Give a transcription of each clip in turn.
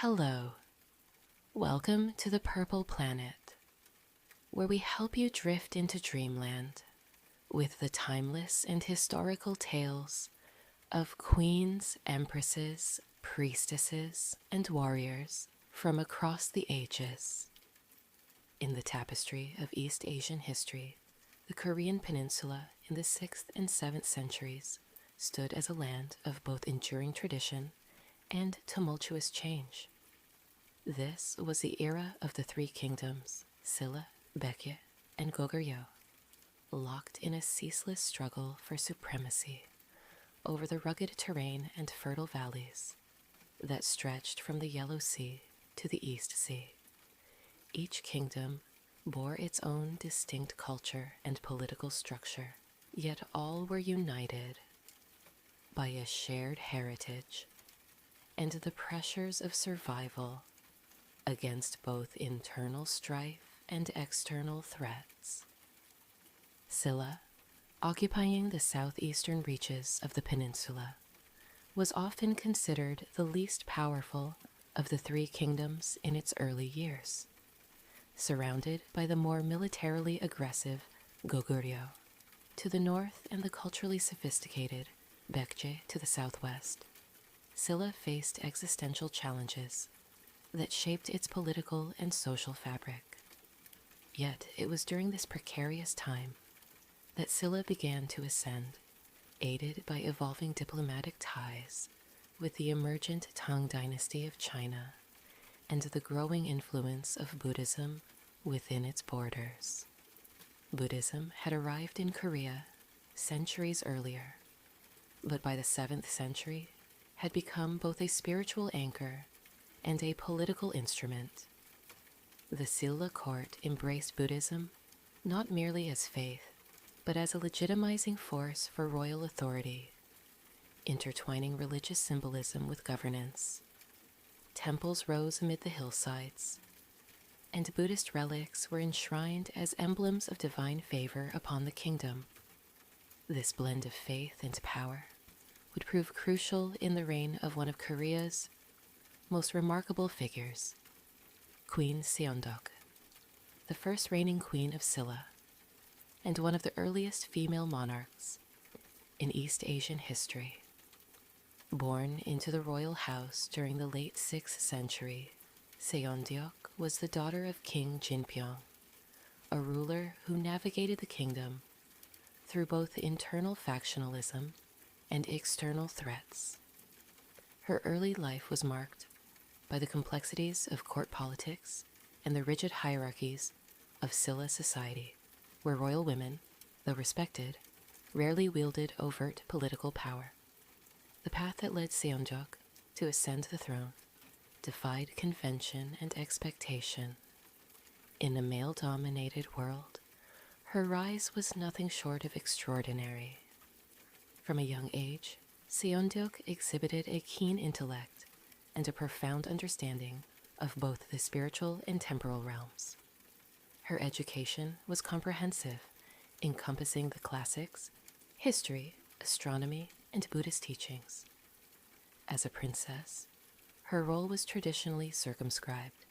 Hello, welcome to the Purple Planet, where we help you drift into dreamland with the timeless and historical tales of queens, empresses, priestesses, and warriors from across the ages. In the tapestry of East Asian history, the Korean peninsula in the 6th and 7th centuries stood as a land of both enduring tradition and tumultuous change. This was the era of the three kingdoms, Silla, Baekje, and Goguryeo, locked in a ceaseless struggle for supremacy over the rugged terrain and fertile valleys that stretched from the Yellow Sea to the East Sea. Each kingdom bore its own distinct culture and political structure, yet all were united by a shared heritage and the pressures of survival against both internal strife and external threats. Silla, occupying the southeastern reaches of the peninsula, was often considered the least powerful of the three kingdoms in its early years, surrounded by the more militarily aggressive Goguryeo to the north and the culturally sophisticated Baekje to the southwest. Silla faced existential challenges that shaped its political and social fabric. Yet it was during this precarious time that Silla began to ascend, aided by evolving diplomatic ties with the emergent Tang dynasty of China and the growing influence of Buddhism within its borders. Buddhism had arrived in Korea centuries earlier, but by the 7th century had become both a spiritual anchor and a political instrument. The Silla court embraced Buddhism not merely as faith, but as a legitimizing force for royal authority, intertwining religious symbolism with governance. Temples rose amid the hillsides, and Buddhist relics were enshrined as emblems of divine favor upon the kingdom. This blend of faith and power would prove crucial in the reign of one of Korea's most remarkable figures, Queen Seondeok, the first reigning queen of Silla, and one of the earliest female monarchs in East Asian history. Born into the royal house during the late 6th century, Seondeok was the daughter of King Jinpyong, a ruler who navigated the kingdom through both internal factionalism and external threats. Her early life was marked by the complexities of court politics and the rigid hierarchies of Silla society, where royal women, though respected, rarely wielded overt political power. The path that led Seondeok to ascend the throne defied convention and expectation. In a male-dominated world, her rise was nothing short of extraordinary. From a young age, Seondeok exhibited a keen intellect and a profound understanding of both the spiritual and temporal realms. Her education was comprehensive, encompassing the classics, history, astronomy, and Buddhist teachings. As a princess, her role was traditionally circumscribed,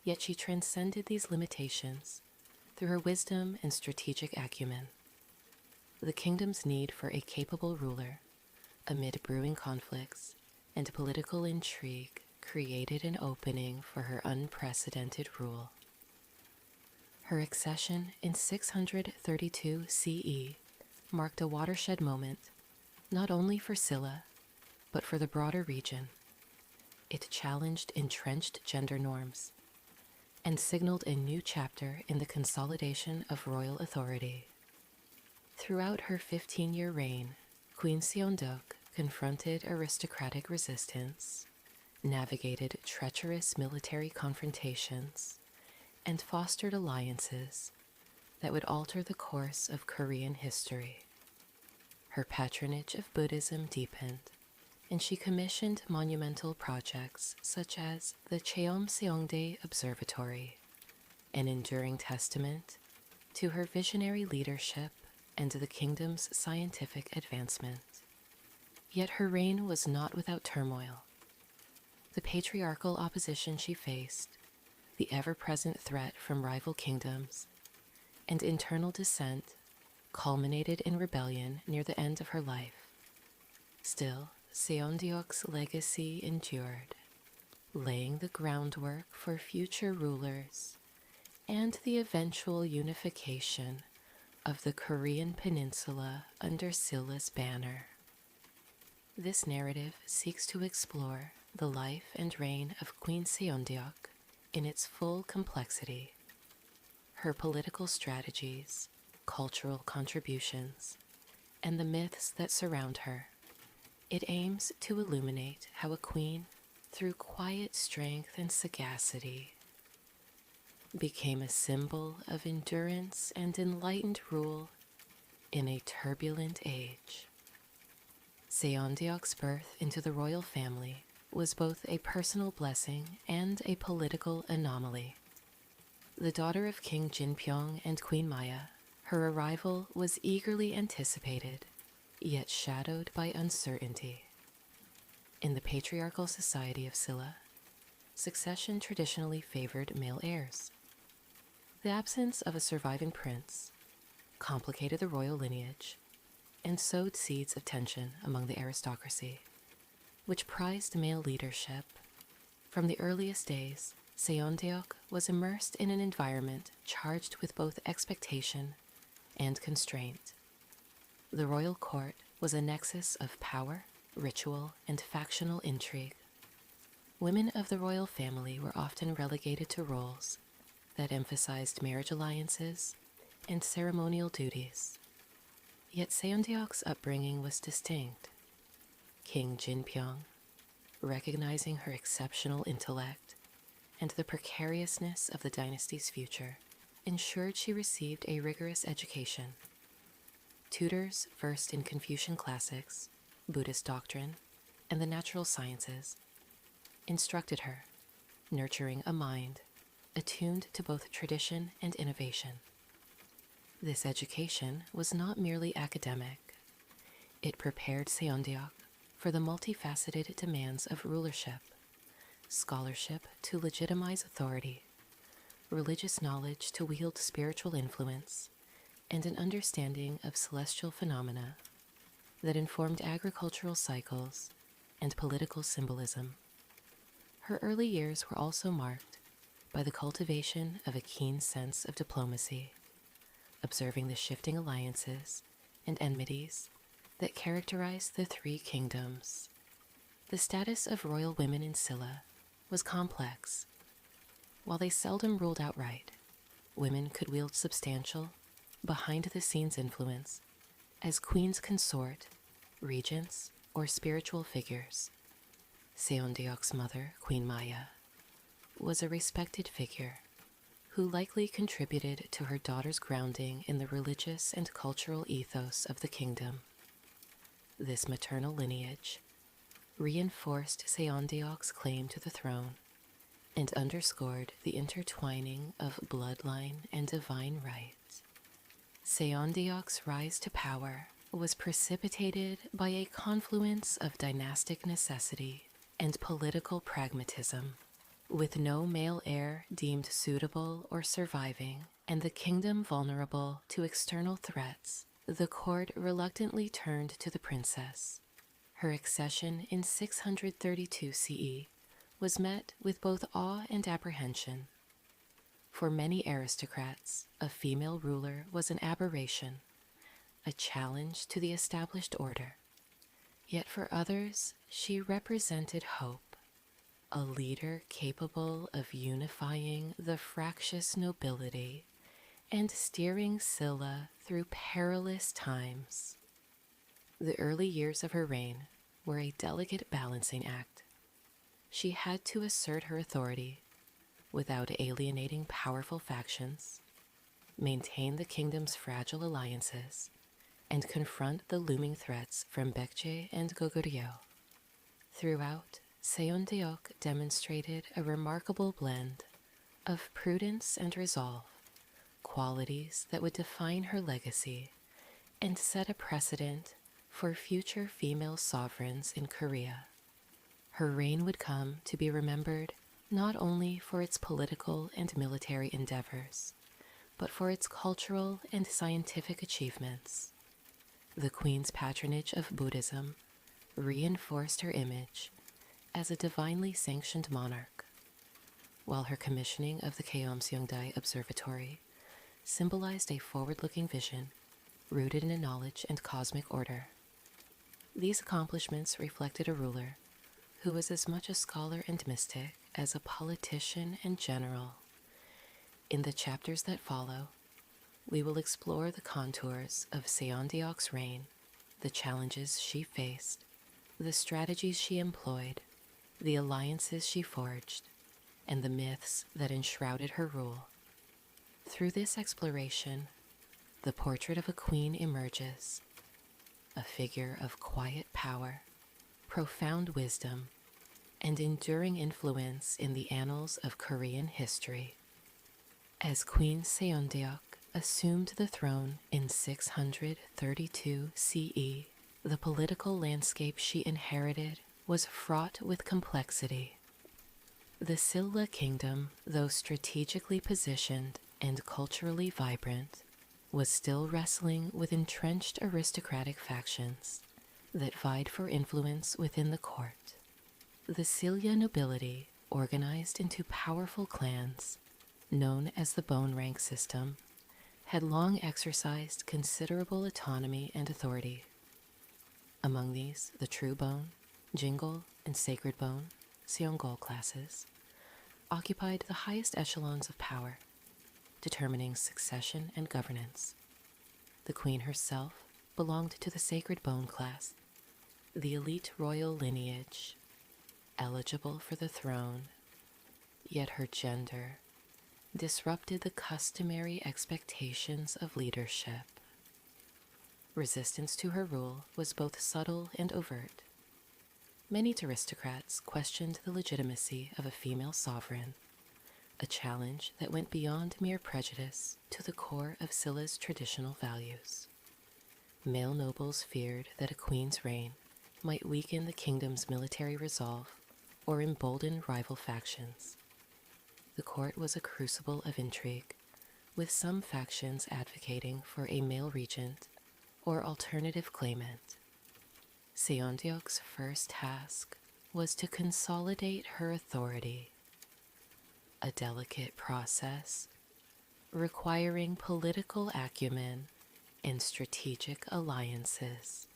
yet she transcended these limitations through her wisdom and strategic acumen. The kingdom's need for a capable ruler, amid brewing conflicts and political intrigue, created an opening for her unprecedented rule. Her accession in 632 CE marked a watershed moment not only for Silla, but for the broader region. It challenged entrenched gender norms and signaled a new chapter in the consolidation of royal authority. Throughout her 15-year reign, Queen Seondeok confronted aristocratic resistance, navigated treacherous military confrontations, and fostered alliances that would alter the course of Korean history. Her patronage of Buddhism deepened, and she commissioned monumental projects such as the Cheomseongdae Observatory, an enduring testament to her visionary leadership and the kingdom's scientific advancement. Yet her reign was not without turmoil. the patriarchal opposition she faced, the ever-present threat from rival kingdoms, and internal dissent culminated in rebellion near the end of her life. Still, Seondeok's legacy endured, laying the groundwork for future rulers and the eventual unification of the Korean peninsula under Silla's banner. This narrative seeks to explore the life and reign of Queen Seondeok in its full complexity, her political strategies, cultural contributions, and the myths that surround her. It aims to illuminate how a queen, through quiet strength and sagacity, became a symbol of endurance and enlightened rule in a turbulent age. Seondeok's birth into the royal family was both a personal blessing and a political anomaly. The daughter of King Jinpyong and Queen Maya, her arrival was eagerly anticipated, yet shadowed by uncertainty. In the patriarchal society of Silla, succession traditionally favored male heirs. The absence of a surviving prince complicated the royal lineage and sowed seeds of tension among the aristocracy, which prized male leadership. From the earliest days, Seondeok was immersed in an environment charged with both expectation and constraint. The royal court was a nexus of power, ritual, and factional intrigue. Women of the royal family were often relegated to roles that emphasized marriage alliances and ceremonial duties. Yet Seondeok's upbringing was distinct. King Jinpyong, recognizing her exceptional intellect and the precariousness of the dynasty's future, ensured she received a rigorous education. Tutors versed in Confucian classics, Buddhist doctrine, and the natural sciences instructed her, nurturing a mind attuned to both tradition and innovation. This education was not merely academic. It prepared Seondeok for the multifaceted demands of rulership, scholarship to legitimize authority, religious knowledge to wield spiritual influence, and an understanding of celestial phenomena that informed agricultural cycles and political symbolism. Her early years were also marked by the cultivation of a keen sense of diplomacy, observing the shifting alliances and enmities that characterized the three kingdoms. The status of royal women in Silla was complex. While they seldom ruled outright, women could wield substantial, behind-the-scenes influence as queens consort, regents, or spiritual figures. Seondeok's mother, Queen Maya, was a respected figure who likely contributed to her daughter's grounding in the religious and cultural ethos of the kingdom. This maternal lineage reinforced Seondeok's claim to the throne and underscored the intertwining of bloodline and divine right. Seondeok's rise to power was precipitated by a confluence of dynastic necessity and political pragmatism. With no male heir deemed suitable or surviving, and the kingdom vulnerable to external threats, the court reluctantly turned to the princess. Her accession in 632 CE was met with both awe and apprehension. For many aristocrats, a female ruler was an aberration, a challenge to the established order. Yet for others, she represented hope, a leader capable of unifying the fractious nobility and steering Silla through perilous times. The early years of her reign were a delicate balancing act. She had to assert her authority without alienating powerful factions, maintain the kingdom's fragile alliances, and confront the looming threats from Baekje and Goguryeo. Throughout, Seondeok demonstrated a remarkable blend of prudence and resolve, qualities that would define her legacy and set a precedent for future female sovereigns in Korea. her reign would come to be remembered not only for its political and military endeavors, but for its cultural and scientific achievements. The queen's patronage of Buddhism reinforced her image as a divinely sanctioned monarch, while her commissioning of the Cheomseongdae Observatory symbolized a forward-looking vision rooted in knowledge and cosmic order. These accomplishments reflected a ruler who was as much a scholar and mystic as a politician and general. In the chapters that follow, we will explore the contours of Seondeok's reign, the challenges she faced, the strategies she employed, the alliances she forged, and the myths that enshrouded her rule. Through this exploration, the portrait of a queen emerges, a figure of quiet power, profound wisdom, and enduring influence in the annals of Korean history. As Queen Seondeok assumed the throne in 632 CE, the political landscape she inherited was fraught with complexity. The Silla kingdom, though strategically positioned and culturally vibrant, was still wrestling with entrenched aristocratic factions that vied for influence within the court. The Silla nobility, organized into powerful clans, known as the bone rank system, had long exercised considerable autonomy and authority. Among these, the True Bone, Jingle, and Sacred Bone, Seongol classes, occupied the highest echelons of power, determining succession and governance. The queen herself belonged to the Sacred Bone class, the elite royal lineage, eligible for the throne, yet her gender disrupted the customary expectations of leadership. Resistance to her rule was both subtle and overt. Many aristocrats questioned the legitimacy of a female sovereign, a challenge that went beyond mere prejudice to the core of Silla's traditional values. Male nobles feared that a queen's reign might weaken the kingdom's military resolve or embolden rival factions. The court was a crucible of intrigue, with some factions advocating for a male regent or alternative claimant. Seondeok's first task was to consolidate her authority, a delicate process requiring political acumen and strategic alliances.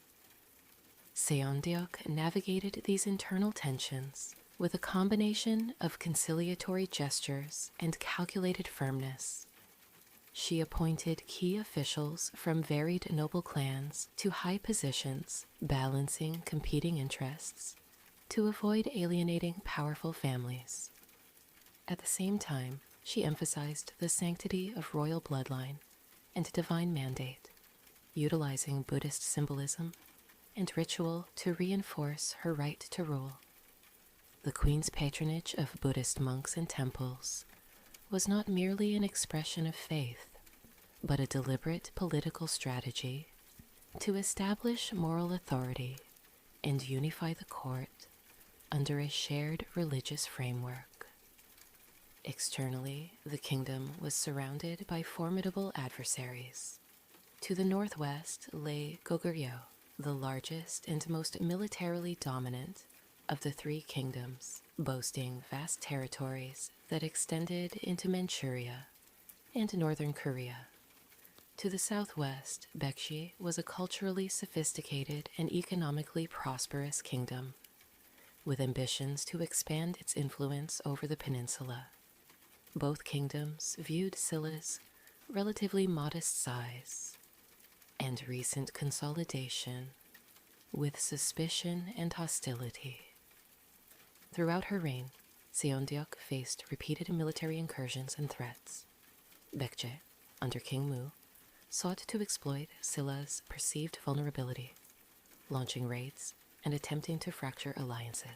Seondeok navigated these internal tensions with a combination of conciliatory gestures and calculated firmness. She appointed key officials from varied noble clans to high positions, balancing competing interests to avoid alienating powerful families. At the same time, she emphasized the sanctity of royal bloodline and divine mandate, utilizing Buddhist symbolism and ritual to reinforce her right to rule. The queen's patronage of Buddhist monks and temples was not merely an expression of faith, but a deliberate political strategy to establish moral authority and unify the court under a shared religious framework. Externally, the kingdom was surrounded by formidable adversaries. To the northwest lay Goguryeo, the largest and most militarily dominant of the three kingdoms, boasting vast territories that extended into Manchuria and northern Korea. To the southwest, Baekje was a culturally sophisticated and economically prosperous kingdom, with ambitions to expand its influence over the peninsula. Both kingdoms viewed Silla's relatively modest size and recent consolidation with suspicion and hostility. Throughout her reign, Seondeok faced repeated military incursions and threats. Baekje, under King Mu, sought to exploit Silla's perceived vulnerability, launching raids and attempting to fracture alliances.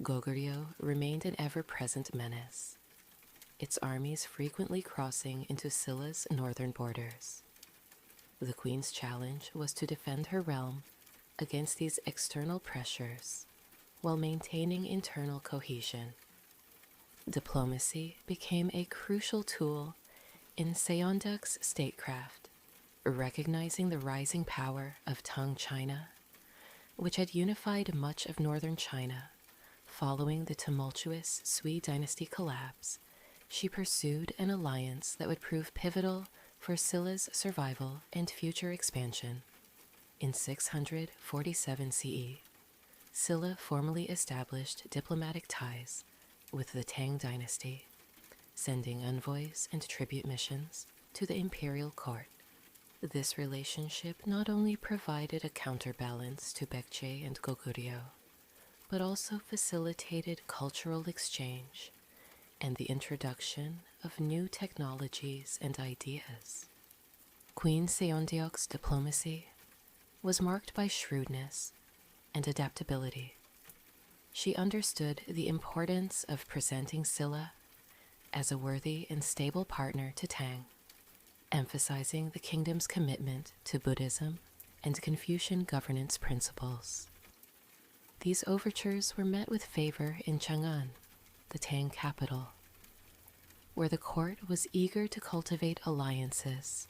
Goguryeo remained an ever-present menace, its armies frequently crossing into Silla's northern borders. The queen's challenge was to defend her realm against these external pressures while maintaining internal cohesion. Diplomacy became a crucial tool in Seondeok's statecraft, recognizing the rising power of Tang China, which had unified much of northern China. Following the tumultuous Sui dynasty collapse, she pursued an alliance that would prove pivotal for Silla's survival and future expansion. In 647 CE, Silla formally established diplomatic ties with the Tang dynasty, sending envoys and tribute missions to the imperial court. This relationship not only provided a counterbalance to Baekje and Goguryeo, but also facilitated cultural exchange and the introduction of new technologies and ideas. Queen Seondeok's diplomacy was marked by shrewdness and adaptability. She understood the importance of presenting Silla as a worthy and stable partner to Tang, emphasizing the kingdom's commitment to Buddhism and Confucian governance principles. These overtures were met with favor in Chang'an, the Tang capital, where the court was eager to cultivate alliances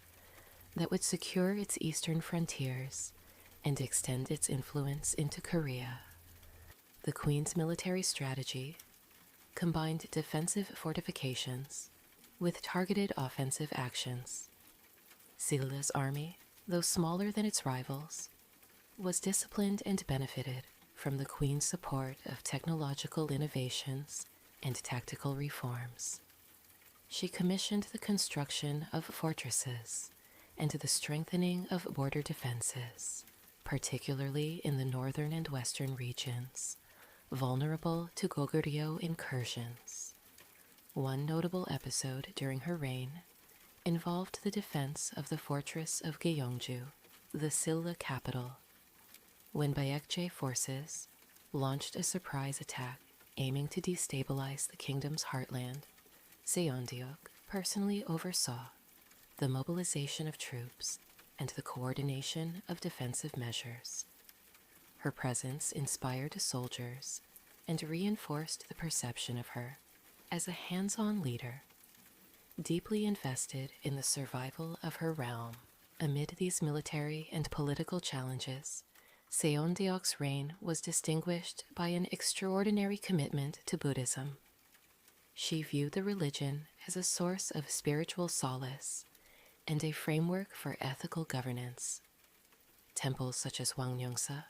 that would secure its eastern frontiers and extend its influence into Korea. The Queen's military strategy combined defensive fortifications with targeted offensive actions. Silla's army, though smaller than its rivals, was disciplined and benefited from the Queen's support of technological innovations and tactical reforms. She commissioned the construction of fortresses and the strengthening of border defenses, particularly in the northern and western regions, vulnerable to Goguryeo incursions. One notable episode during her reign involved the defense of the fortress of Gyeongju, the Silla capital, when Baekje forces launched a surprise attack aiming to destabilize the kingdom's heartland. Seondeok personally oversaw the mobilization of troops and the coordination of defensive measures. Her presence inspired soldiers and reinforced the perception of her as a hands-on leader, deeply invested in the survival of her realm. Amid these military and political challenges, Seondeok's reign was distinguished by an extraordinary commitment to Buddhism. She viewed the religion as a source of spiritual solace and a framework for ethical governance. Temples such as Hwangryongsa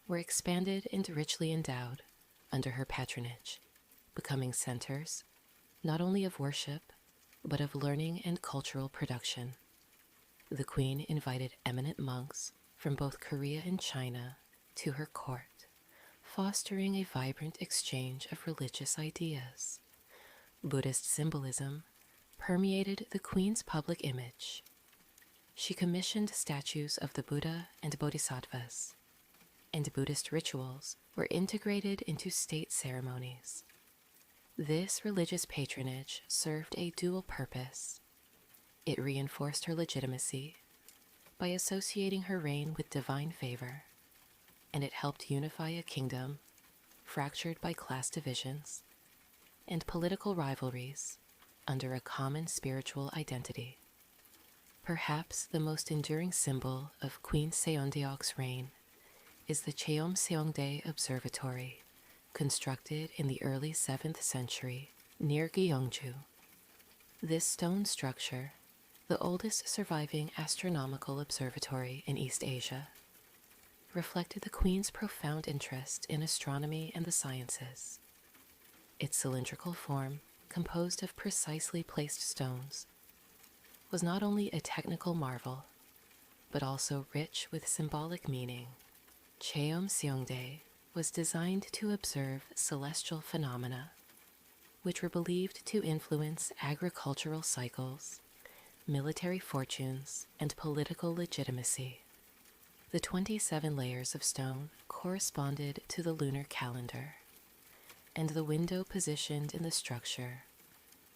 were expanded and richly endowed under her patronage, becoming centers not only of worship, but of learning and cultural production. The Queen invited eminent monks from both Korea and China to her court, fostering a vibrant exchange of religious ideas. Buddhist symbolism permeated the Queen's public image. She commissioned statues of the Buddha and Bodhisattvas, and Buddhist rituals were integrated into state ceremonies. This religious patronage served a dual purpose. It reinforced her legitimacy by associating her reign with divine favor, and it helped unify a kingdom fractured by class divisions and political rivalries under a common spiritual identity. Perhaps the most enduring symbol of Queen Seondeok's reign is the Cheomseongdae Observatory, constructed in the early 7th century near Gyeongju. This stone structure, the oldest surviving astronomical observatory in East Asia, reflected the Queen's profound interest in astronomy and the sciences. Its cylindrical form, composed of precisely placed stones, was not only a technical marvel, but also rich with symbolic meaning. Cheomseongdae was designed to observe celestial phenomena, which were believed to influence agricultural cycles, military fortunes, and political legitimacy. The 27 layers of stone corresponded to the lunar calendar, and the window positioned in the structure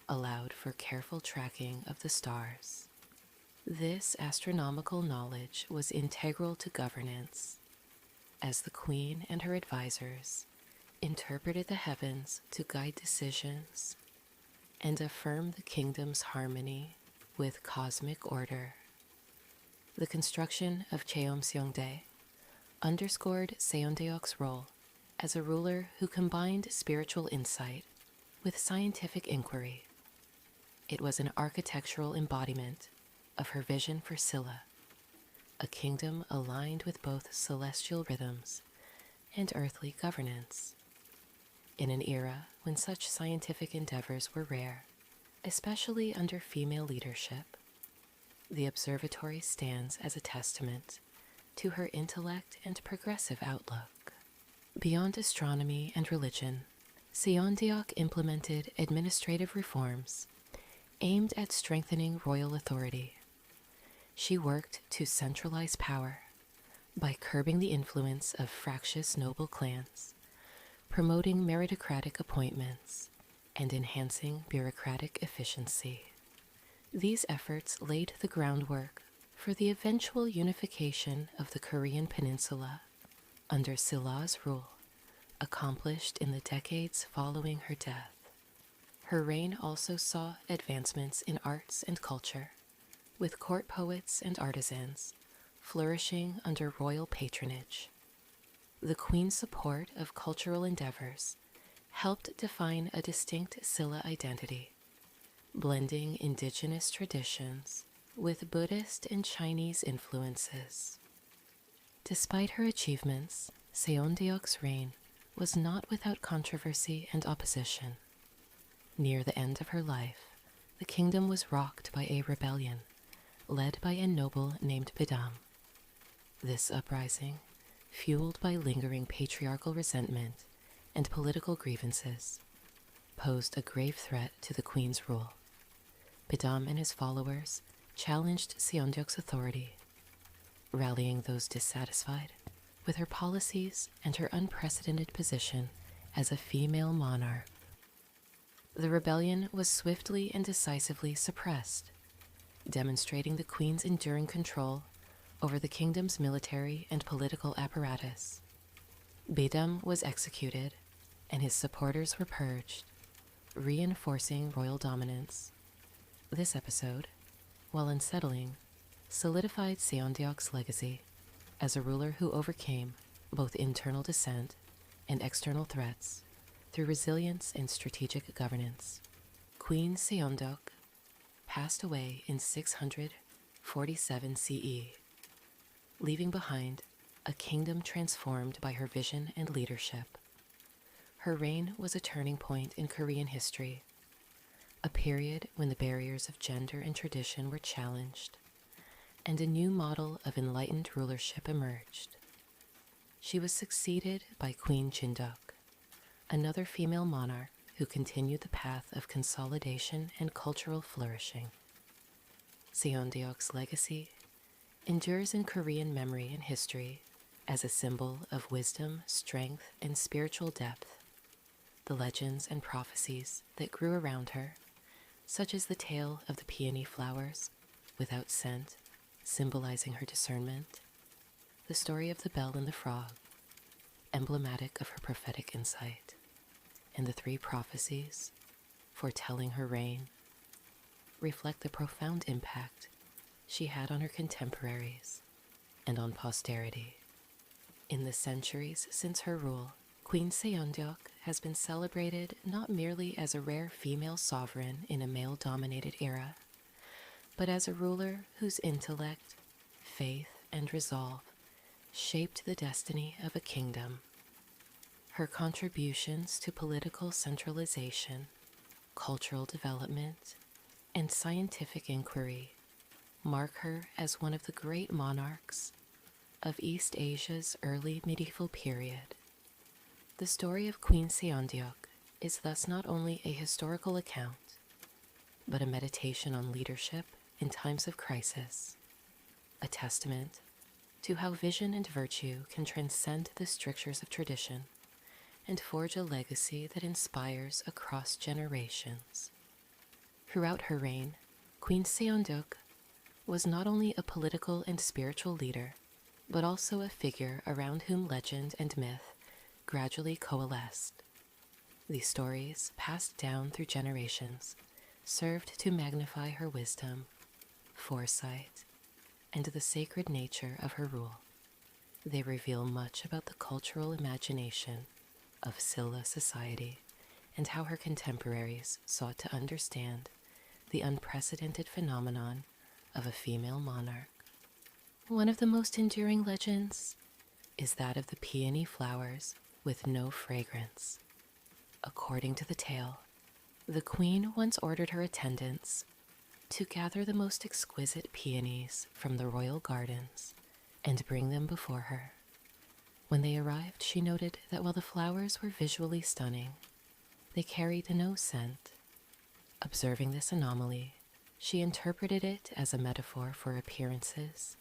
allowed for careful tracking of the stars. This astronomical knowledge was integral to governance, as the Queen and her advisors interpreted the heavens to guide decisions and affirm the kingdom's harmony with cosmic order. The construction of Cheomseongdae underscored Seondeok's role as a ruler who combined spiritual insight with scientific inquiry. It was an architectural embodiment of her vision for Silla, a kingdom aligned with both celestial rhythms and earthly governance. In an era when such scientific endeavors were rare, especially under female leadership, the observatory stands as a testament to her intellect and progressive outlook. Beyond astronomy and religion, Seondeok implemented administrative reforms aimed at strengthening royal authority. She worked to centralize power by curbing the influence of fractious noble clans, promoting meritocratic appointments, and enhancing bureaucratic efficiency. These efforts laid the groundwork for the eventual unification of the Korean peninsula under Silla's rule, accomplished in the decades following her death. Her reign also saw advancements in arts and culture, with court poets and artisans flourishing under royal patronage. The Queen's support of cultural endeavors helped define a distinct Silla identity, blending indigenous traditions with Buddhist and Chinese influences. Despite her achievements, Seondeok's reign was not without controversy and opposition. Near the end of her life, the kingdom was rocked by a rebellion led by a noble named Bidam. This uprising, fueled by lingering patriarchal resentment and political grievances, posed a grave threat to the queen's rule. Bidam and his followers challenged Seondeok's authority, rallying those dissatisfied with her policies and her unprecedented position as a female monarch. The rebellion was swiftly and decisively suppressed, demonstrating the queen's enduring control over the kingdom's military and political apparatus. Bidam was executed, and his supporters were purged, reinforcing royal dominance. This episode, while unsettling, solidified Seondeok's legacy as a ruler who overcame both internal dissent and external threats through resilience and strategic governance. Queen Seondeok passed away in 647 CE, leaving behind a kingdom transformed by her vision and leadership. Her reign was a turning point in Korean history, a period when the barriers of gender and tradition were challenged, and a new model of enlightened rulership emerged. She was succeeded by Queen Seondeok, another female monarch who continued the path of consolidation and cultural flourishing. Seondeok's legacy endures in Korean memory and history as a symbol of wisdom, strength, and spiritual depth. The legends and prophecies that grew around her, such as the tale of the peony flowers without scent, symbolizing her discernment, the story of the bell and the frog, emblematic of her prophetic insight, and the three prophecies, foretelling her reign, reflect the profound impact she had on her contemporaries and on posterity. In the centuries since her rule, Queen Seondeok has been celebrated not merely as a rare female sovereign in a male-dominated era, but as a ruler whose intellect, faith, and resolve shaped the destiny of a kingdom. Her contributions to political centralization, cultural development, and scientific inquiry mark her as one of the great monarchs of East Asia's early medieval period. The story of Queen Seondeok is thus not only a historical account, but a meditation on leadership in times of crisis, a testament to how vision and virtue can transcend the strictures of tradition and forge a legacy that inspires across generations. Throughout her reign, Queen Seondeok was not only a political and spiritual leader, but also a figure around whom legend and myth gradually coalesced. These stories, passed down through generations, served to magnify her wisdom, foresight, and the sacred nature of her rule. They reveal much about the cultural imagination of Silla society and how her contemporaries sought to understand the unprecedented phenomenon of a female monarch. One of the most enduring legends is that of the peony flowers with no fragrance. According to the tale, the queen once ordered her attendants to gather the most exquisite peonies from the royal gardens and bring them before her. When they arrived, she noted that while the flowers were visually stunning, they carried no scent. Observing this anomaly, she interpreted it as a metaphor for appearances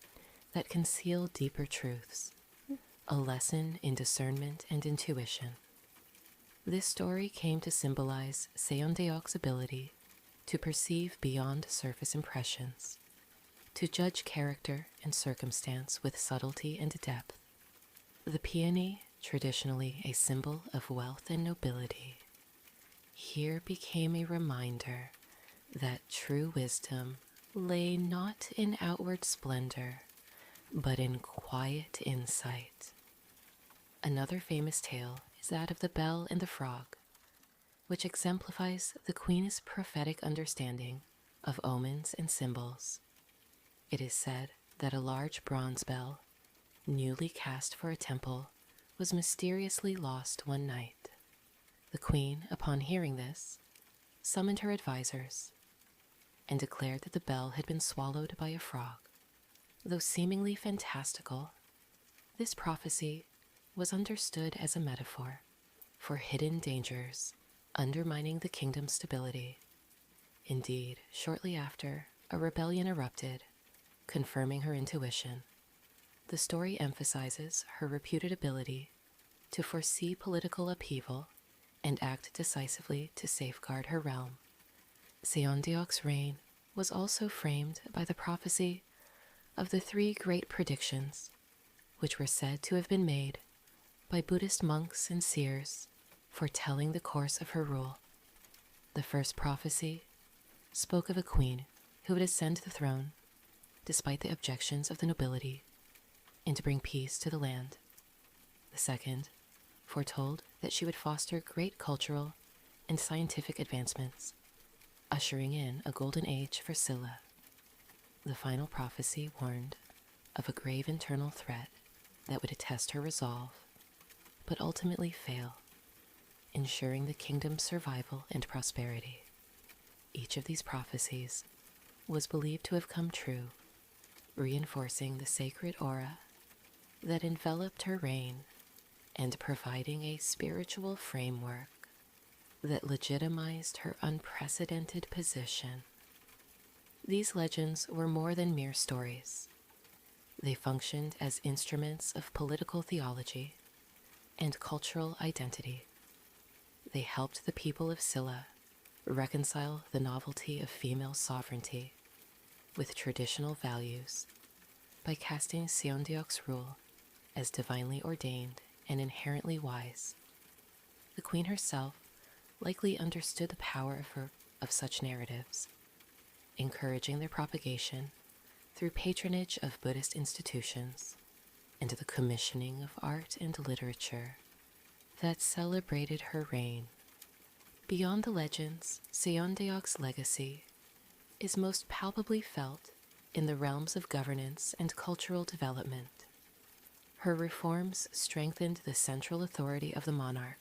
that conceal deeper truths, a lesson in discernment and intuition. This story came to symbolize Seondeok's ability to perceive beyond surface impressions, to judge character and circumstance with subtlety and depth. The peony, traditionally a symbol of wealth and nobility, here became a reminder that true wisdom lay not in outward splendor, but in quiet insight. Another famous tale is that of the bell and the frog, which exemplifies the queen's prophetic understanding of omens and symbols. It is said that a large bronze bell, newly cast for a temple, was mysteriously lost one night. The queen, upon hearing this, summoned her advisors and declared that the bell had been swallowed by a frog. Though seemingly fantastical, this prophecy was understood as a metaphor for hidden dangers undermining the kingdom's stability. Indeed, shortly after, a rebellion erupted, confirming her intuition. The story emphasizes her reputed ability to foresee political upheaval and act decisively to safeguard her realm. Seondeok's reign was also framed by the prophecy of the three great predictions, which were said to have been made by Buddhist monks and seers foretelling the course of her rule. The first prophecy spoke of a queen who would ascend the throne despite the objections of the nobility and to bring peace to the land. The second foretold that she would foster great cultural and scientific advancements, ushering in a golden age for Silla. The final prophecy warned of a grave internal threat that would test her resolve, but ultimately fail, ensuring the kingdom's survival and prosperity. Each of these prophecies was believed to have come true, reinforcing the sacred aura that enveloped her reign and providing a spiritual framework that legitimized her unprecedented position. These legends were more than mere stories. They functioned as instruments of political theology and cultural identity. They helped the people of Silla reconcile the novelty of female sovereignty with traditional values by casting Seondeok's rule as divinely ordained and inherently wise. The queen herself likely understood the power of such narratives, encouraging their propagation through patronage of Buddhist institutions and the commissioning of art and literature that celebrated her reign. Beyond the legends, Seondeok's legacy is most palpably felt in the realms of governance and cultural development. Her reforms strengthened the central authority of the monarch,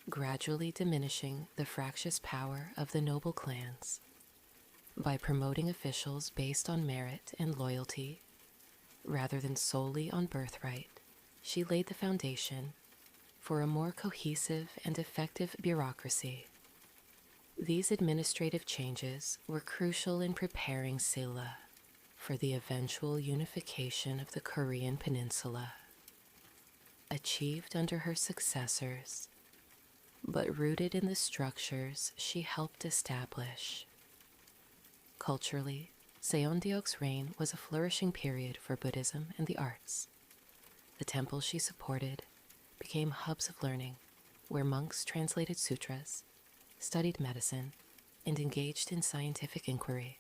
gradually diminishing the fractious power of the noble clans. By promoting officials based on merit and loyalty, rather than solely on birthright, she laid the foundation for a more cohesive and effective bureaucracy. These administrative changes were crucial in preparing Silla for the eventual unification of the Korean peninsula, achieved under her successors, but rooted in the structures she helped establish. Culturally, Seondeok's reign was a flourishing period for Buddhism and the arts. The temples she supported became hubs of learning where monks translated sutras, studied medicine, and engaged in scientific inquiry.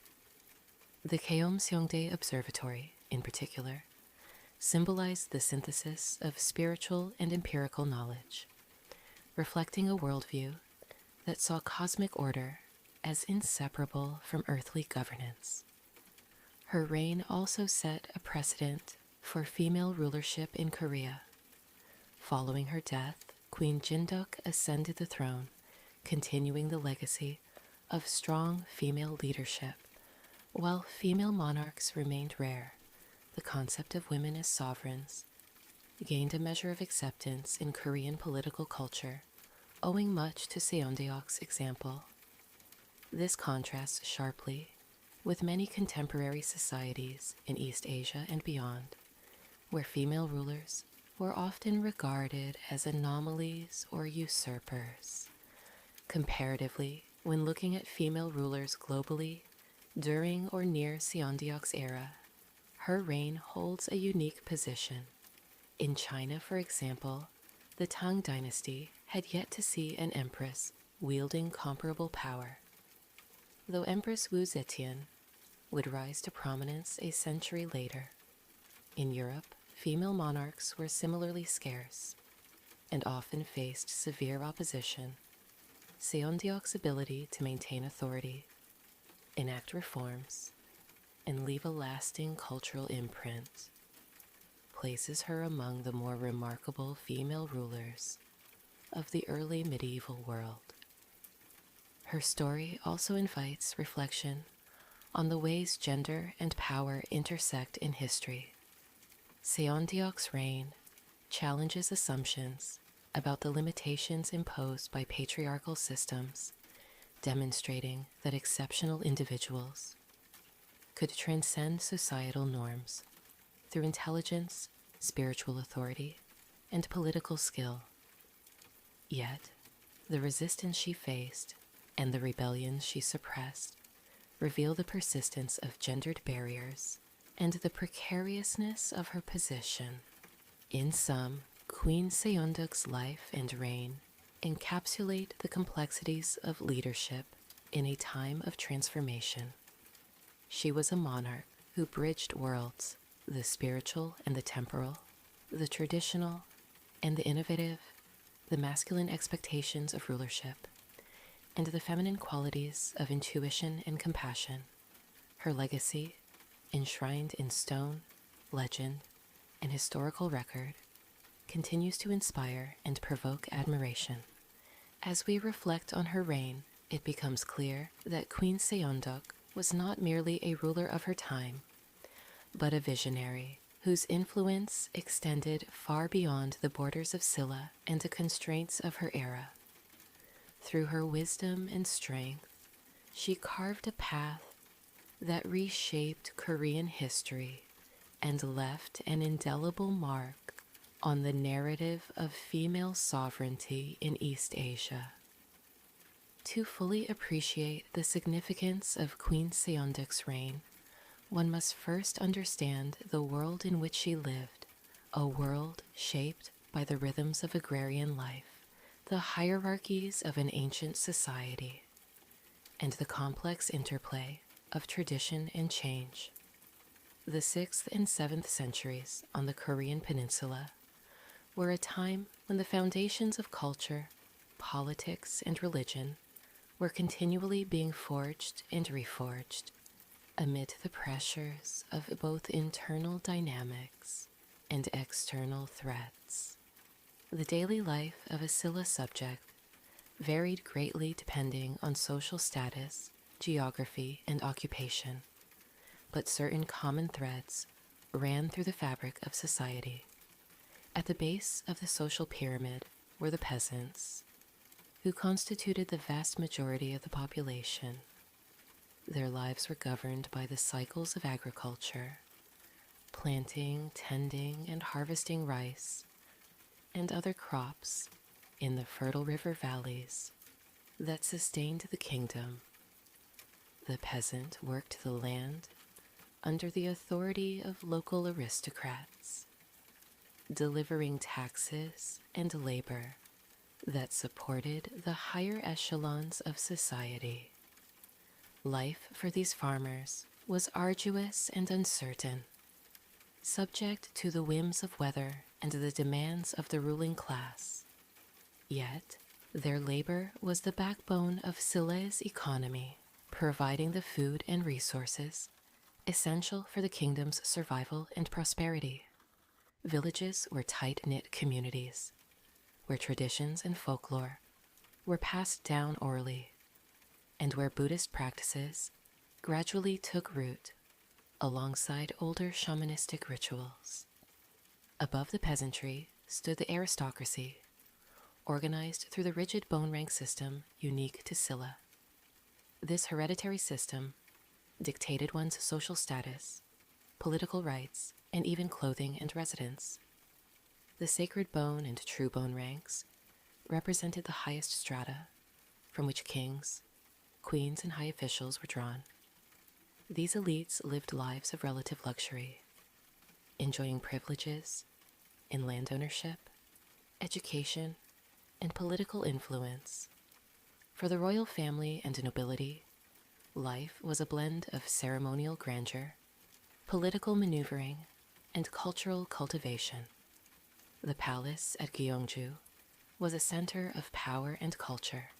The Cheomseongdae Observatory, in particular, symbolized the synthesis of spiritual and empirical knowledge, reflecting a worldview that saw cosmic order as inseparable from earthly governance. Her reign also set a precedent for female rulership in Korea. Following her death, Queen Seondeok ascended the throne, continuing the legacy of strong female leadership. While female monarchs remained rare, the concept of women as sovereigns gained a measure of acceptance in Korean political culture, owing much to Seondeok's example. This contrasts sharply with many contemporary societies in East Asia and beyond, where female rulers were often regarded as anomalies or usurpers. Comparatively, when looking at female rulers globally during or near Seondeok's era, her reign holds a unique position. In China, for example, the Tang dynasty had yet to see an empress wielding comparable power, though Empress Wu Zetian would rise to prominence a century later. In Europe, female monarchs were similarly scarce and often faced severe opposition. Seondeok's ability to maintain authority, enact reforms, and leave a lasting cultural imprint places her among the more remarkable female rulers of the early medieval world. Her story also invites reflection on the ways gender and power intersect in history. Seondeok's reign challenges assumptions about the limitations imposed by patriarchal systems, demonstrating that exceptional individuals could transcend societal norms through intelligence, spiritual authority, and political skill. Yet, the resistance she faced and the rebellions she suppressed reveal the persistence of gendered barriers and the precariousness of her position. In sum, Queen Seondeok's life and reign encapsulate the complexities of leadership in a time of transformation. She was a monarch who bridged worlds, the spiritual and the temporal, the traditional and the innovative, the masculine expectations of rulership, and the feminine qualities of intuition and compassion. Her legacy, enshrined in stone, legend, and historical record, continues to inspire and provoke admiration. As we reflect on her reign, it becomes clear that Queen Seondeok was not merely a ruler of her time, but a visionary whose influence extended far beyond the borders of Silla and the constraints of her era. Through her wisdom and strength, she carved a path that reshaped Korean history and left an indelible mark on the narrative of female sovereignty in East Asia. To fully appreciate the significance of Queen Seondeok's reign, one must first understand the world in which she lived, a world shaped by the rhythms of agrarian life, the hierarchies of an ancient society, and the complex interplay of tradition and change. The 6th and 7th centuries on the Korean peninsula were a time when the foundations of culture, politics, and religion were continually being forged and reforged amid the pressures of both internal dynamics and external threats. The daily life of a Silla subject varied greatly depending on social status, geography, and occupation, but certain common threads ran through the fabric of society. At the base of the social pyramid were the peasants, who constituted the vast majority of the population. Their lives were governed by the cycles of agriculture, planting, tending, and harvesting rice and other crops in the fertile river valleys that sustained the kingdom. The peasant worked the land under the authority of local aristocrats. delivering taxes and labor that supported the higher echelons of society. Life for these farmers was arduous and uncertain, subject to the whims of weather and the demands of the ruling class. Yet, their labor was the backbone of Silla's economy, providing the food and resources essential for the kingdom's survival and prosperity. Villages were tight-knit communities, where traditions and folklore were passed down orally, and where Buddhist practices gradually took root alongside older shamanistic rituals. Above the peasantry stood the aristocracy, organized through the rigid bone rank system unique to Silla. This hereditary system dictated one's social status, political rights, and even clothing and residence. The sacred bone and true bone ranks represented the highest strata from which kings, queens, and high officials were drawn. These elites lived lives of relative luxury, enjoying privileges in land ownership, education, and political influence. For the royal family and nobility, life was a blend of ceremonial grandeur, political maneuvering, and cultural cultivation. The palace at Gyeongju was a center of power and culture,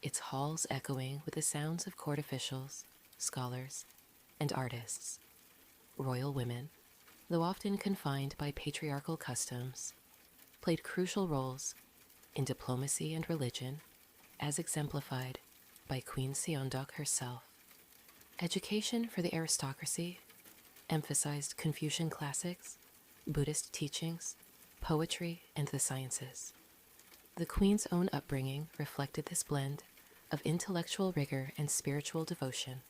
its halls echoing with the sounds of court officials, scholars, and artists. Royal women, though often confined by patriarchal customs, played crucial roles in diplomacy and religion, as exemplified by Queen Seondeok herself. Education for the aristocracy emphasized Confucian classics, Buddhist teachings, poetry, and the sciences. The queen's own upbringing reflected this blend of intellectual rigor and spiritual devotion.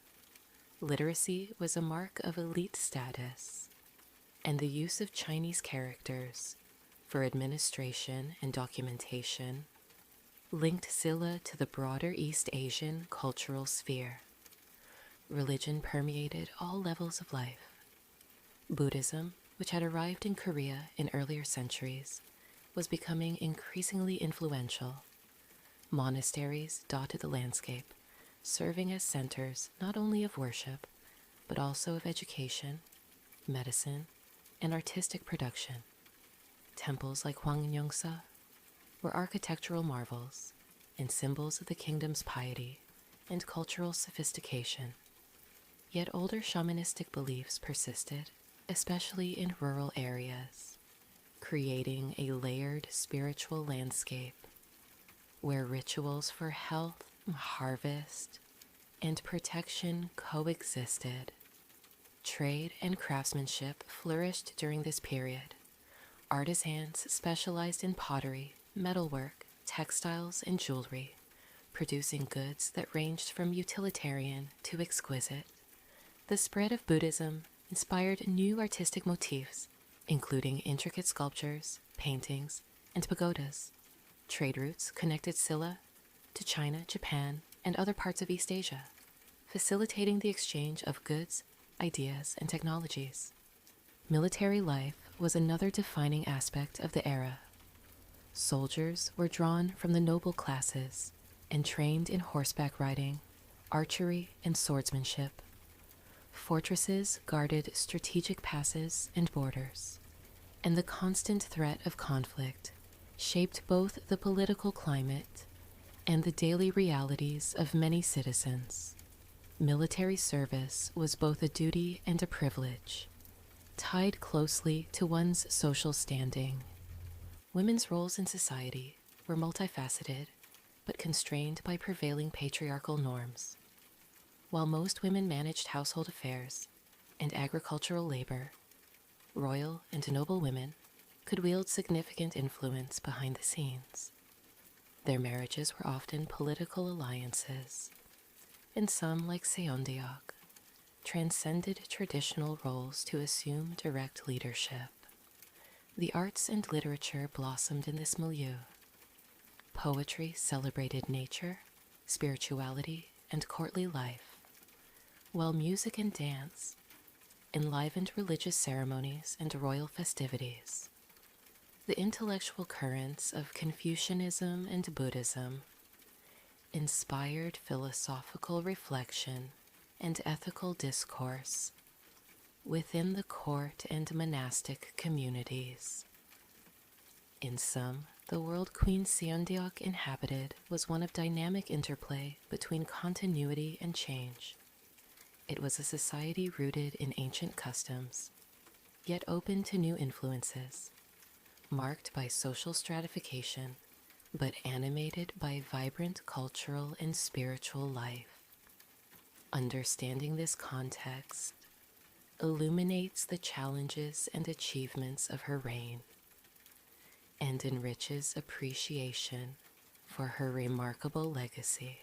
Literacy was a mark of elite status, and the use of Chinese characters for administration and documentation linked Silla to the broader East Asian cultural sphere. Religion permeated all levels of life. Buddhism, which had arrived in Korea in earlier centuries, was becoming increasingly influential. Monasteries dotted the landscape, serving as centers not only of worship, but also of education, medicine, and artistic production. Temples like Hwangryongsa were architectural marvels and symbols of the kingdom's piety and cultural sophistication. Yet older shamanistic beliefs persisted, especially in rural areas, creating a layered spiritual landscape where rituals for health, harvest, and protection coexisted. Trade and craftsmanship flourished during this period. Artisans specialized in pottery, metalwork, textiles, and jewelry, producing goods that ranged from utilitarian to exquisite. The spread of Buddhism inspired new artistic motifs, including intricate sculptures, paintings, and pagodas. Trade routes connected Silla to China, Japan, and other parts of East Asia, facilitating the exchange of goods, ideas, and technologies. Military life was another defining aspect of the era. Soldiers were drawn from the noble classes and trained in horseback riding, archery, and swordsmanship. Fortresses guarded strategic passes and borders, and the constant threat of conflict shaped both the political climate and the daily realities of many citizens. Military service was both a duty and a privilege, tied closely to one's social standing. Women's roles in society were multifaceted, but constrained by prevailing patriarchal norms. While most women managed household affairs and agricultural labor, royal and noble women could wield significant influence behind the scenes. Their marriages were often political alliances, and some, like Seondeok, transcended traditional roles to assume direct leadership. The arts and literature blossomed in this milieu. Poetry celebrated nature, spirituality, and courtly life, while music and dance enlivened religious ceremonies and royal festivities. The intellectual currents of Confucianism and Buddhism inspired philosophical reflection and ethical discourse within the court and monastic communities. In sum, the world Queen Seondeok inhabited was one of dynamic interplay between continuity and change. It was a society rooted in ancient customs, yet open to new influences, marked by social stratification, but animated by vibrant cultural and spiritual life. Understanding this context illuminates the challenges and achievements of her reign and enriches appreciation for her remarkable legacy.